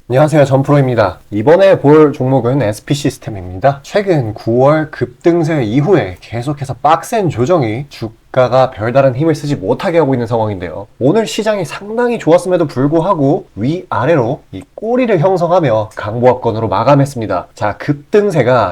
안녕하세요. 전프로입니다. 이번에 볼 종목은 SP 시스템입니다. 최근 9월 급등세 이후에 계속해서 빡센 조정이 주가가 별다른 힘을 쓰지 못하게 하고 있는 상황인데요. 오늘 시장이 상당히 좋았음에도 불구하고 위아래로 이 꼬리를 형성하며 강보합권으로 마감했습니다. 자,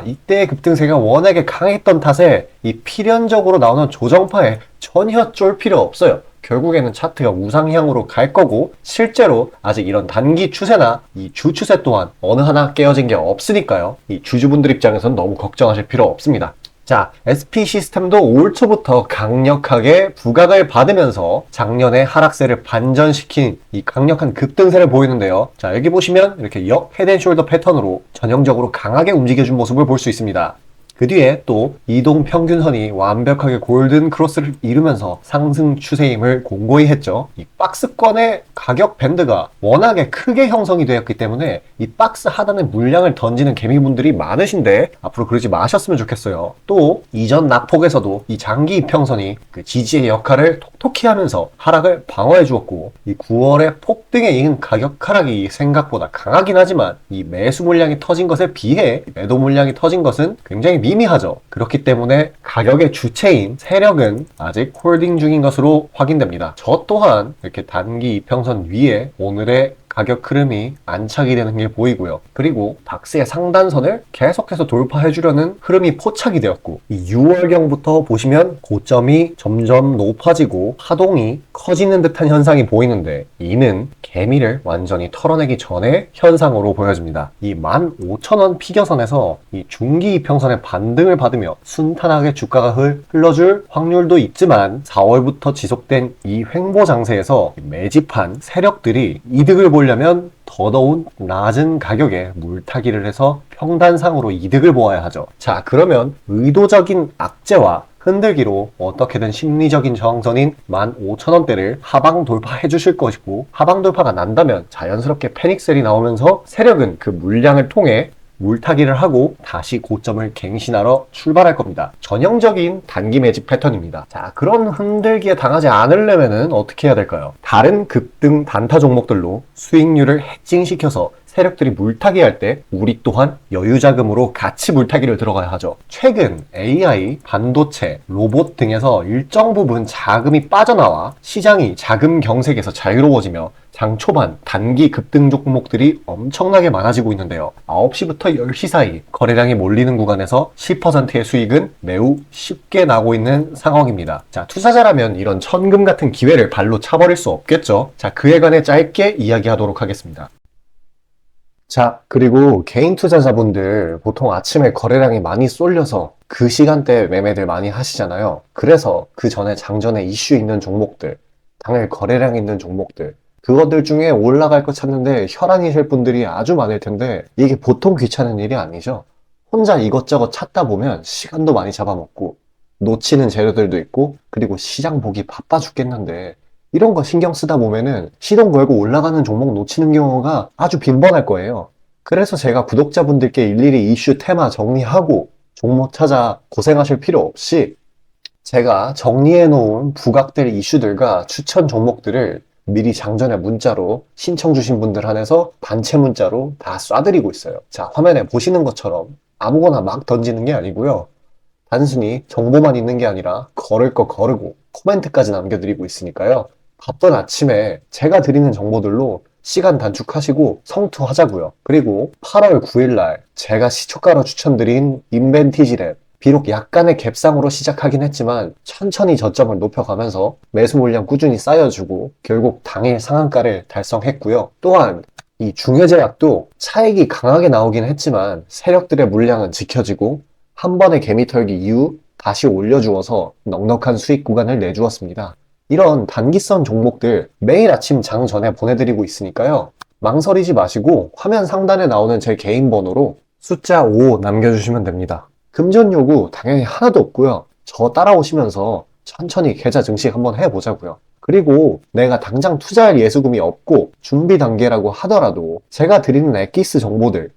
이때의 급등세가 워낙에 강했던 탓에 이 필연적으로 나오는 조정파에 전혀 쫄 필요 없어요. 결국에는 차트가 우상향으로 갈 거고, 실제로 아직 이런 단기 추세나 이 주 추세 또한 어느 하나 깨어진 게 없으니까요. 이 주주분들 입장에서는 너무 걱정하실 필요 없습니다. 자, SP 시스템도 올 초부터 강력하게 부각을 받으면서 작년에 하락세를 반전시킨 이 강력한 급등세를 보이는데요. 자, 여기 보시면 이렇게 역 헤드앤숄더 패턴으로 전형적으로 강하게 움직여준 모습을 볼 수 있습니다. 그 뒤에 또 이동 평균선이 완벽하게 골든 크로스를 이루면서 상승 추세임을 공고히 했죠. 이 박스권의 가격 밴드가 워낙에 크게 형성이 되었기 때문에 이 박스 하단에 물량을 던지는 개미분들이 많으신데 앞으로 그러지 마셨으면 좋겠어요. 또 이전 낙폭에서도 이 장기 이평선이 그 지지의 역할을 톡톡히 하면서 하락을 방어해 주었고, 이 9월의 폭등에 이은 가격 하락이 생각보다 강하긴 하지만 이 매수 물량이 터진 것에 비해 매도 물량이 터진 것은 굉장히 미미하죠. 그렇기 때문에 가격의 주체인 세력은 아직 홀딩 중인 것으로 확인됩니다. 저 또한 이렇게 단기 이평선 위에 오늘의 가격 흐름이 안착이 되는 게 보이고요. 그리고 박스의 상단선을 계속해서 돌파해 주려는 흐름이 포착이 되었고, 이 6월경부터 보시면 고점이 점점 높아지고 파동이 커지는 듯한 현상이 보이는데, 이는 개미를 완전히 털어내기 전의 현상으로 보여집니다. 이 15,000원 피겨선에서 이 중기 이평선의 반등을 받으며 순탄하게 주가가 흘러줄 확률도 있지만, 4월부터 지속된 이 횡보 장세에서 매집한 세력들이 이득을 보려면 더더욱 낮은 가격에 물타기를 해서 평단상으로 이득을 보아야 하죠. 자, 그러면 의도적인 악재와 흔들기로 어떻게든 심리적인 저항선인 15,000원대를 하방 돌파해 주실 것이고, 하방 돌파가 난다면 자연스럽게 패닉셀이 나오면서 세력은 그 물량을 통해 물타기를 하고 다시 고점을 갱신하러 출발할 겁니다. 전형적인 단기 매집 패턴입니다. 자, 그런 흔들기에 당하지 않으려면 어떻게 해야 될까요? 다른 급등 단타 종목들로 수익률을 해칭시켜서 세력들이 물타기 할 때 우리 또한 여유자금으로 같이 물타기를 들어가야 하죠. 최근 AI, 반도체, 로봇 등에서 일정 부분 자금이 빠져나와 시장이 자금 경색에서 자유로워지며 장 초반 단기 급등 종목들이 엄청나게 많아지고 있는데요. 9시부터 10시 사이 거래량이 몰리는 구간에서 10%의 수익은 매우 쉽게 나고 있는 상황입니다. 자, 투자자라면 이런 천금 같은 기회를 발로 차버릴 수 없겠죠. 자, 그에 관해 짧게 이야기하도록 하겠습니다. 자, 그리고 개인 투자자분들 보통 아침에 거래량이 많이 쏠려서 그 시간대에 매매들 많이 하시잖아요. 그래서 그 전에 장전에 이슈 있는 종목들, 당일 거래량 있는 종목들, 그것들 중에 올라갈 거 찾는데 혈안이 셀 분들이 아주 많을 텐데, 이게 보통 귀찮은 일이 아니죠. 혼자 이것저것 찾다 보면 시간도 많이 잡아먹고 놓치는 재료들도 있고, 그리고 시장 보기 바빠 죽겠는데 이런 거 신경 쓰다 보면은 시동 걸고 올라가는 종목 놓치는 경우가 아주 빈번할 거예요. 그래서 제가 구독자분들께 일일이 이슈 테마 정리하고 종목 찾아 고생하실 필요 없이 제가 정리해 놓은 부각될 이슈들과 추천 종목들을 미리 장전에 문자로 신청 주신 분들 한해서 단체 문자로 다 쏴드리고 있어요. 자, 화면에 보시는 것처럼 아무거나 막 던지는 게 아니고요. 단순히 정보만 있는 게 아니라 걸을 거 거르고 코멘트까지 남겨드리고 있으니까요. 바쁜 아침에 제가 드리는 정보들로 시간 단축하시고 성투하자고요. 그리고 8월 9일날 제가 시초가로 추천드린 인벤티지랩, 비록 약간의 갭상으로 시작하긴 했지만 천천히 저점을 높여가면서 매수 물량 꾸준히 쌓여주고 결국 당일 상한가를 달성했고요. 또한 이 중해제약도 차익이 강하게 나오긴 했지만 세력들의 물량은 지켜지고 한 번의 개미 털기 이후 다시 올려주어서 넉넉한 수익 구간을 내주었습니다. 이런 단기성 종목들 매일 아침 장 전에 보내드리고 있으니까요. 망설이지 마시고 화면 상단에 나오는 제 개인 번호로 숫자 5 남겨주시면 됩니다. 금전 요구 당연히 하나도 없고요. 저 따라오시면서 천천히 계좌 증식 한번 해보자고요. 그리고 내가 당장 투자할 예수금이 없고 준비 단계라고 하더라도 제가 드리는 엑기스 정보들,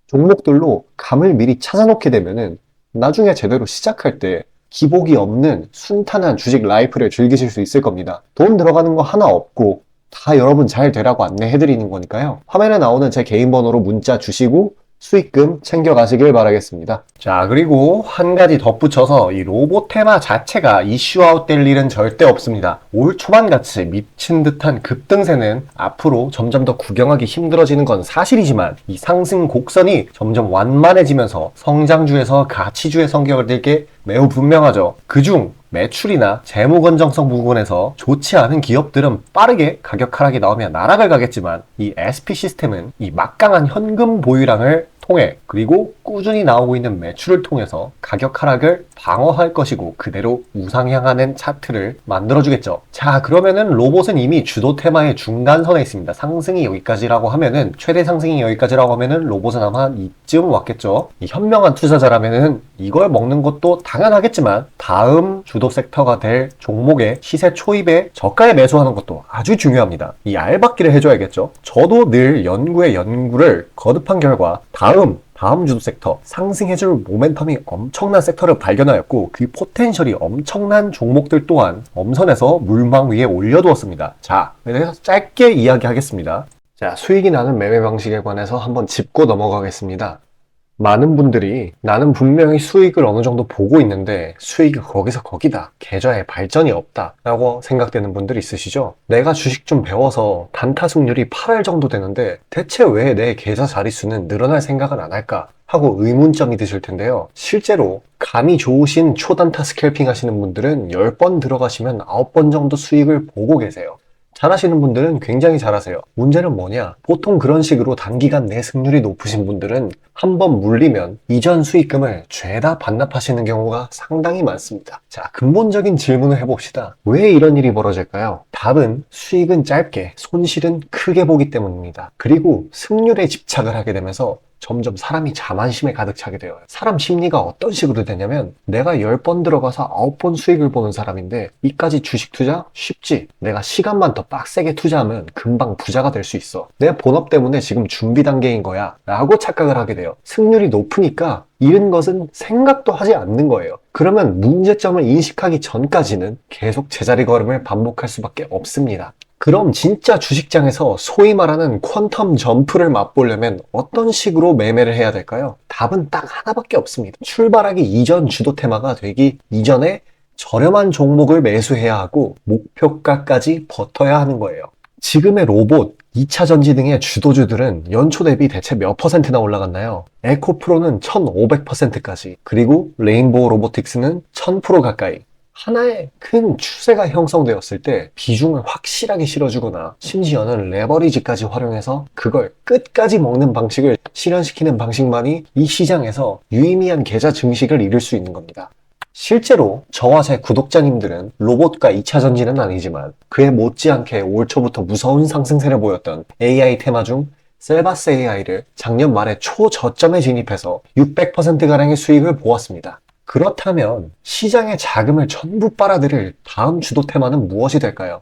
종목들로 감을 미리 찾아놓게 되면은 나중에 제대로 시작할 때 기복이 없는 순탄한 주식 라이프를 즐기실 수 있을 겁니다. 돈 들어가는 거 하나 없고 다 여러분 잘 되라고 안내해드리는 거니까요. 화면에 나오는 제 개인 번호로 문자 주시고 수익금 챙겨가시길 바라겠습니다. 자, 그리고 한 가지 덧붙여서 이 로봇 테마 자체가 이슈아웃 될 일은 절대 없습니다. 올 초반같이 미친 듯한 급등세는 앞으로 점점 더 구경하기 힘들어지는 건 사실이지만 이 상승 곡선이 점점 완만해지면서 성장주에서 가치주의 성격을 띠게 매우 분명하죠. 그중 매출이나 재무 건정성 부분에서 좋지 않은 기업들은 빠르게 가격 하락이 나오면 나락을 가겠지만 이 SP 시스템은 이 막강한 현금 보유량을 통해 그리고 꾸준히 나오고 있는 매출을 통해서 가격 하락을 방어할 것이고 그대로 우상향하는 차트를 만들어주겠죠. 자, 그러면은 로봇은 이미 주도 테마의 중간선에 있습니다. 상승이 여기까지라고 하면은 최대 상승이 여기까지라고 하면은 로봇은 아마 이쯤 왔겠죠. 이 현명한 투자자라면은 이걸 먹는 것도 당연하겠지만 다음 주도 섹터가 될 종목의 시세 초입에 저가에 매수하는 것도 아주 중요합니다. 이 알박기를 해줘야겠죠. 저도 늘 연구를 거듭한 결과 다음 주도 sek터, 상승해줄 모멘텀이 엄청난 섹터를 발견하였고 그 포텐셜이 엄청난 종목들 또한 엄선해서 물망 위에 올려두었습니다. 자, 그래서 짧게 이야기하겠습니다. 자, 수익이 나는 매매 방식에 관해서 한번 짚고 넘어가겠습니다. 많은 분들이 나는 분명히 수익을 어느 정도 보고 있는데 수익이 거기서 거기다. 계좌에 발전이 없다. 라고 생각되는 분들 있으시죠? 내가 주식 좀 배워서 단타 승률이 8할 정도 되는데 대체 왜 내 계좌 자릿수는 늘어날 생각은 안 할까? 하고 의문점이 드실 텐데요. 실제로 감이 좋으신 초단타 스캘핑 하시는 분들은 10번 들어가시면 9번 정도 수익을 보고 계세요. 잘하시는 분들은 굉장히 잘하세요. 문제는 뭐냐? 보통 그런 식으로 단기간 내 승률이 높으신 분들은 한번 물리면 이전 수익금을 죄다 반납하시는 경우가 상당히 많습니다. 자, 근본적인 질문을 해봅시다. 왜 이런 일이 벌어질까요? 답은 수익은 짧게, 손실은 크게 보기 때문입니다. 그리고 승률에 집착을 하게 되면서 점점 사람이 자만심에 가득 차게 돼요. 사람 심리가 어떤 식으로 되냐면 내가 10번 들어가서 9번 수익을 보는 사람인데 이까지 주식 투자? 쉽지. 내가 시간만 더 빡세게 투자하면 금방 부자가 될 수 있어. 내 본업 때문에 지금 준비 단계인 거야 라고 착각을 하게 돼요. 승률이 높으니까 잃은 것은 생각도 하지 않는 거예요. 그러면 문제점을 인식하기 전까지는 계속 제자리 걸음을 반복할 수밖에 없습니다. 그럼 진짜 주식장에서 소위 말하는 퀀텀 점프를 맛보려면 어떤 식으로 매매를 해야 될까요? 답은 딱 하나밖에 없습니다. 출발하기 이전 주도 테마가 되기 이전에 저렴한 종목을 매수해야 하고 목표가까지 버텨야 하는 거예요. 지금의 로봇, 2차 전지 등의 주도주들은 연초 대비 대체 몇 퍼센트나 올라갔나요? 에코프로는 1500%까지, 그리고 레인보우 로보틱스는 1000% 가까이. 하나의 큰 추세가 형성되었을 때 비중을 확실하게 실어주거나 심지어는 레버리지까지 활용해서 그걸 끝까지 먹는 방식을 실현시키는 방식만이 이 시장에서 유의미한 계좌 증식을 이룰 수 있는 겁니다. 실제로 저와 제 구독자님들은 로봇과 2차 전지는 아니지만 그에 못지않게 올 초부터 무서운 상승세를 보였던 AI 테마 중 셀바스 AI를 작년 말에 초저점에 진입해서 600%가량의 수익을 보았습니다. 그렇다면 시장의 자금을 전부 빨아들일 다음 주도 테마는 무엇이 될까요?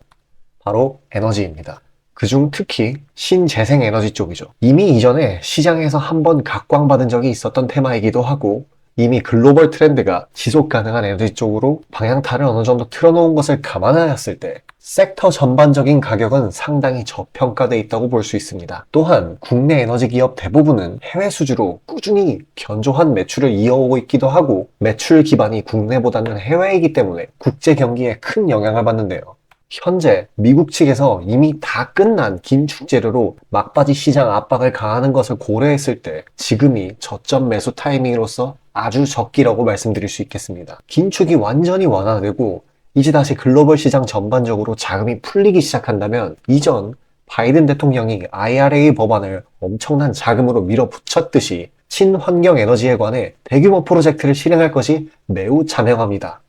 바로 에너지입니다. 그중 특히 신재생 에너지 쪽이죠. 이미 이전에 시장에서 한번 각광받은 적이 있었던 테마이기도 하고 이미 글로벌 트렌드가 지속 가능한 에너지 쪽으로 방향타를 어느 정도 틀어놓은 것을 감안하였을 때 섹터 전반적인 가격은 상당히 저평가되어 있다고 볼 수 있습니다. 또한 국내 에너지 기업 대부분은 해외 수주로 꾸준히 견조한 매출을 이어오고 있기도 하고 매출 기반이 국내보다는 해외이기 때문에 국제 경기에 큰 영향을 받는데요. 현재 미국 측에서 이미 다 끝난 긴축 재료로 막바지 시장 압박을 가하는 것을 고려했을 때 지금이 저점 매수 타이밍으로서 아주 적기라고 말씀드릴 수 있겠습니다. 긴축이 완전히 완화되고 이제 다시 글로벌 시장 전반적으로 자금이 풀리기 시작한다면 이전 바이든 대통령이 IRA 법안을 엄청난 자금으로 밀어붙였듯이 친환경 에너지에 관해 대규모 프로젝트를 실행할 것이 매우 자명합니다.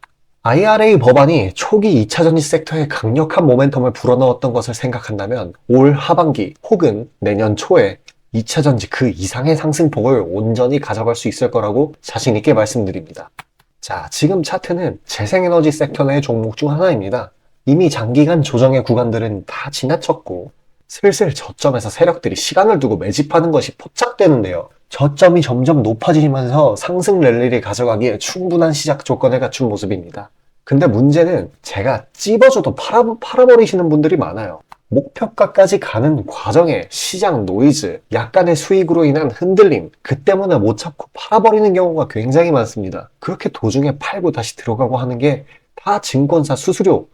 IRA 법안이 초기 2차 전지 섹터에 강력한 모멘텀을 불어넣었던 것을 생각한다면 올 하반기 혹은 내년 초에 2차 전지 그 이상의 상승폭을 온전히 가져갈 수 있을 거라고 자신 있게 말씀드립니다. 자, 지금 차트는 재생에너지 섹터 내 종목 중 하나입니다. 이미 장기간 조정의 구간들은 다 지나쳤고 슬슬 저점에서 세력들이 시간을 두고 매집하는 것이 포착되는데요. 저점이 점점 높아지면서 상승 랠리를 가져가기에 충분한 시작 조건을 갖춘 모습입니다. 근데 문제는 제가 찝어줘도 팔아버리시는 분들이 많아요. 목표가까지 가는 과정에 시장 노이즈, 약간의 수익으로 인한 흔들림, 그 때문에 못 참고 팔아버리는 경우가 굉장히 많습니다. 그렇게 도중에 팔고 다시 들어가고 하는 게 다 증권사 수수료,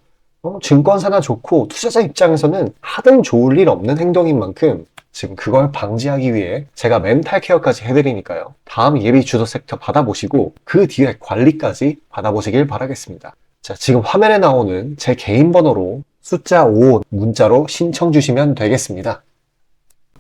증권사나 좋고 투자자 입장에서는 하등 좋을 일 없는 행동인 만큼 지금 그걸 방지하기 위해 제가 멘탈 케어까지 해드리니까요. 다음 예비 주도 섹터 받아보시고 그 뒤에 관리까지 받아보시길 바라겠습니다. 자, 지금 화면에 나오는 제 개인 번호로 숫자 5 문자로 신청 주시면 되겠습니다.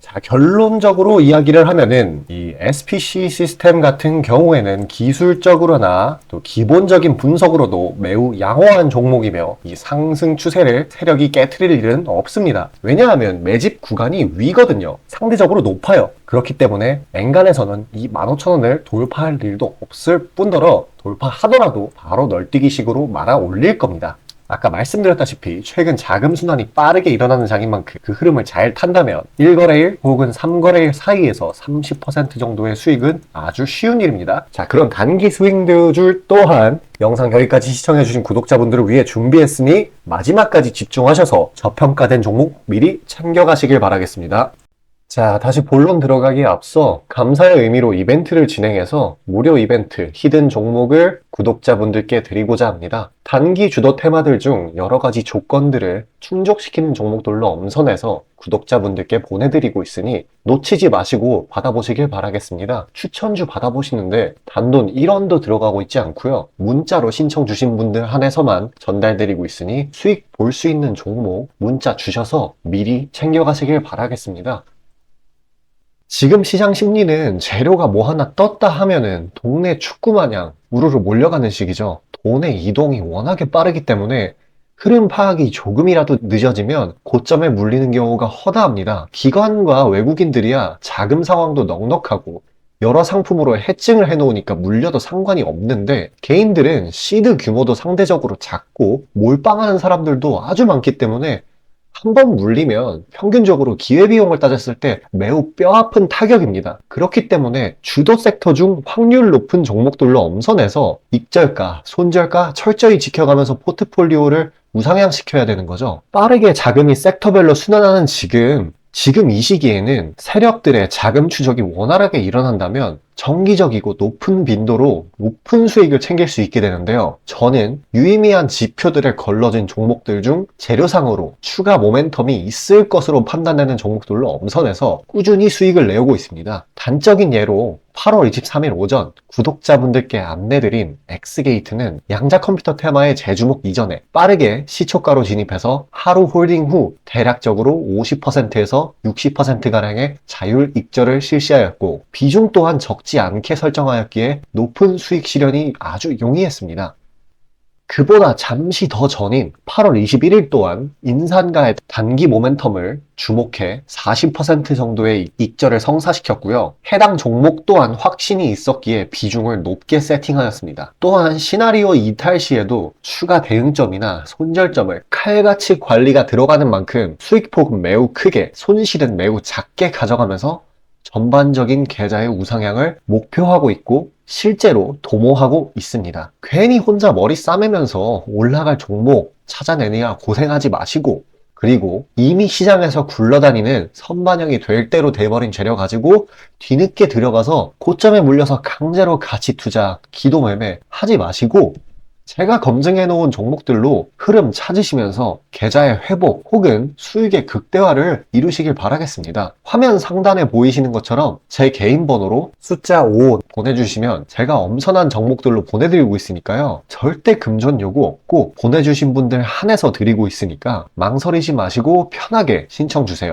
자, 결론적으로 이야기를 하면은 이 SPC 시스템 같은 경우에는 기술적으로나 또 기본적인 분석으로도 매우 양호한 종목이며 이 상승 추세를 세력이 깨트릴 일은 없습니다. 왜냐하면 매집 구간이 위거든요. 상대적으로 높아요. 그렇기 때문에 엔간에서는 이 15,000원을 돌파할 일도 없을 뿐더러 돌파하더라도 바로 널뛰기식으로 말아 올릴 겁니다. 아까 말씀드렸다시피 최근 자금 순환이 빠르게 일어나는 장인 만큼 그 흐름을 잘 탄다면 1거래일 혹은 3거래일 사이에서 30% 정도의 수익은 아주 쉬운 일입니다. 자, 그런 단기 스윙드줄 또한 영상 여기까지 시청해주신 구독자분들을 위해 준비했으니 마지막까지 집중하셔서 저평가된 종목 미리 챙겨가시길 바라겠습니다. 자, 다시 본론 들어가기에 앞서 감사의 의미로 이벤트를 진행해서 무료 이벤트, 히든 종목을 구독자분들께 드리고자 합니다. 단기 주도 테마들 중 여러 가지 조건들을 충족시키는 종목들로 엄선해서 구독자분들께 보내드리고 있으니 놓치지 마시고 받아보시길 바라겠습니다. 추천주 받아보시는데 단돈 1원도 들어가고 있지 않고요. 문자로 신청 주신 분들 한해서만 전달드리고 있으니 수익 볼 수 있는 종목 문자 주셔서 미리 챙겨가시길 바라겠습니다. 지금 시장 심리는 재료가 뭐 하나 떴다 하면은 동네 축구 마냥 우르르 몰려가는 시기죠. 돈의 이동이 워낙에 빠르기 때문에 흐름 파악이 조금이라도 늦어지면 고점에 물리는 경우가 허다합니다. 기관과 외국인들이야 자금 상황도 넉넉하고 여러 상품으로 해칭을 해놓으니까 물려도 상관이 없는데 개인들은 시드 규모도 상대적으로 작고 몰빵하는 사람들도 아주 많기 때문에 한 번 물리면 평균적으로 기회비용을 따졌을 때 매우 뼈아픈 타격입니다. 그렇기 때문에 주도 섹터 중 확률 높은 종목들로 엄선해서 익절가, 손절가 철저히 지켜가면서 포트폴리오를 우상향시켜야 되는 거죠. 빠르게 자금이 섹터별로 순환하는 지금 이 시기에는 세력들의 자금 추적이 원활하게 일어난다면 정기적이고 높은 빈도로 높은 수익을 챙길 수 있게 되는데요. 저는 유의미한 지표들에 걸러진 종목들 중 재료상으로 추가 모멘텀이 있을 것으로 판단되는 종목들로 엄선해서 꾸준히 수익을 내오고 있습니다. 단적인 예로 8월 23일 오전 구독자분들께 안내드린 엑스게이트는 양자 컴퓨터 테마의 재주목 이전에 빠르게 시초가로 진입해서 하루 홀딩 후 대략적으로 50%에서 60%가량의 자율 익절을 실시하였고 비중 또한 적지 않게 설정하였기에 높은 수익 실현이 아주 용이했습니다. 그보다 잠시 더 전인 8월 21일 또한 인산가의 단기 모멘텀을 주목해 40% 정도의 익절을 성사시켰고요. 해당 종목 또한 확신이 있었기에 비중을 높게 세팅하였습니다. 또한 시나리오 이탈 시에도 추가 대응점이나 손절점을 칼같이 관리가 들어가는 만큼 수익폭은 매우 크게, 손실은 매우 작게 가져가면서 전반적인 계좌의 우상향을 목표하고 있고 실제로 도모하고 있습니다. 괜히 혼자 머리 싸매면서 올라갈 종목 찾아내느라 고생하지 마시고 그리고 이미 시장에서 굴러다니는 선반영이 될 대로 돼버린 재료 가지고 뒤늦게 들어가서 고점에 물려서 강제로 가치 투자, 기도 매매 하지 마시고 제가 검증해 놓은 종목들로 흐름 찾으시면서 계좌의 회복 혹은 수익의 극대화를 이루시길 바라겠습니다. 화면 상단에 보이시는 것처럼 제 개인 번호로 숫자 5 보내주시면 제가 엄선한 종목들로 보내드리고 있으니까요. 절대 금전 요구 없고 보내주신 분들 한해서 드리고 있으니까 망설이지 마시고 편하게 신청 주세요.